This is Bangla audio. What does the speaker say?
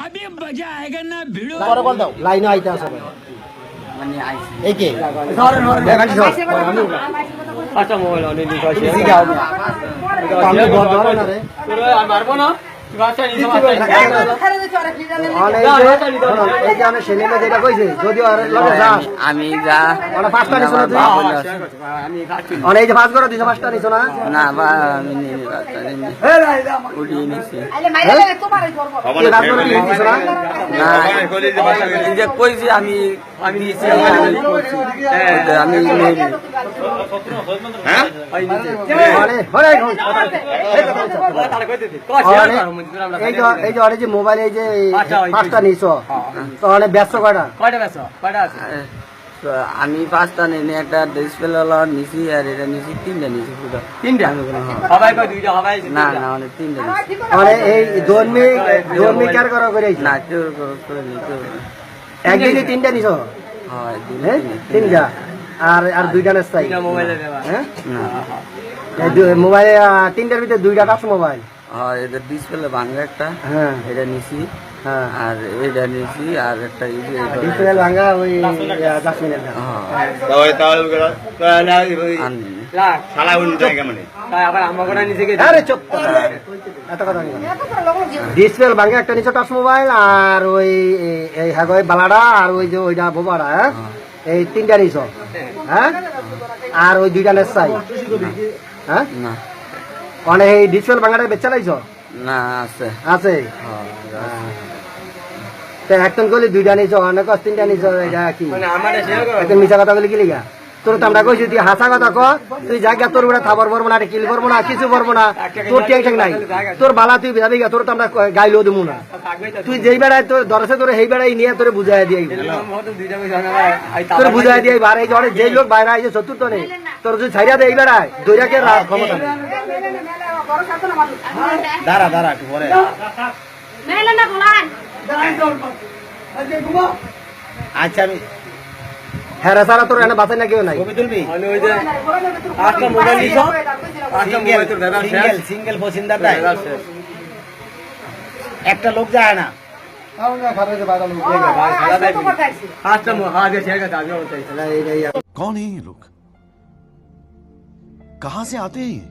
अभी मजा आएगा ना भिड़ो পরে বল দাও লাইনে আইতে আছে ভাই মানে আইছি এই কে ধরেন দেখাচ্ছি ধর আচ্ছা মোবাইল অনেক দিন কইছে তুমি যাও আমি বল ধরে না রে তোরে আর মারবো না গাছটা নিতে এই যে আমি সেলিমে যেটা কইছে যদি ওর লগে যা আমি যা ওরা পাঁচটা নিছ না তুই আমি খাচ্ছি অনেক এই যে পাঁচ করে দিছ পাঁচটা নিছ না না বা আমি নিয়ে উঠিয়ে নিছি এই পাঁচ করে দিছ না না এই যে কইছি আমি আমি নিছি আমি হ্যাঁ এই যে ওরে যে মোবাইল এই যে পাঁচটা নিছ তো অনেক ব্যস্ত কয়টা আমি পাঁচটা নিয়ে একটা ডিসপ্লে নিছি আর এটা নিছি তিনটা নিছি পুরো তিনটা না না অনেক তিনটা নিছি মানে এই জন্মি কার করা করে আইছ না কেউ করে নি কেউ একদিনে তিনটা নিছ হ্যাঁ একদিন হ্যাঁ তিনটা আর দুইটা নেস্তাই হ্যাঁ মোবাইলে তিনটার ভিতরে দুইটা টাচ মোবাইল আর এটা ডিসপ্লে ভাঙা একটা হ্যাঁ এটা নিছি হ্যাঁ আর এটা নিছি আর একটা ডিসপ্লে ভাঙা ওই 10 মিনিট আরে চুপ এত কথা নেই ডিসপ্লে ভাঙা একটা নিচে টাচ মোবাইল আর ওই এই হাগয় বালাডা আর ওই যে ওইটা বোবাড়া হ্যাঁ এই তিনটা নিছ হ্যাঁ আর ওই দুইটা নেসাই হ্যাঁ না মানে এই ডিসপ্লে ভাঙাটা বেচা লাইছ না আছে আছে তো একজন গলি দুইটা নিছ অনেক তিনটা নিছ এটা কি একজন মিছা কথা বলি কি লিগা তোর তো আমরা কইছি তুই হাসা কথা ক তুই জায়গা তোর উপরে থাবার পারবো না কিল করবো না কিছু করবো না তোর টেনশন নাই তোর বালা তুই যাবি তোর তো আমরা গাইলেও দেবো না তুই যেই বেড়ায় তোর দরসে তোর সেই বেড়াই নিয়ে তোর বুঝাই দিয়ে তোর বুঝাই দিয়ে বার এই যে যেই লোক বাইরে আইছে চতুর্থ নেই তোর যদি ছাইরা দেয় এই বেড়ায় দৈরাকে ক্ষমতা নেই দাঁড়া দাঁড়া একটু পরে আচ্ছা আমি হ্যাঁ সারা তোর এনে বাঁচাই না কেউ নাই সিঙ্গেল পছন্দার একটা লোক যায় না कौन है ये लोग कहां से आते हैं ये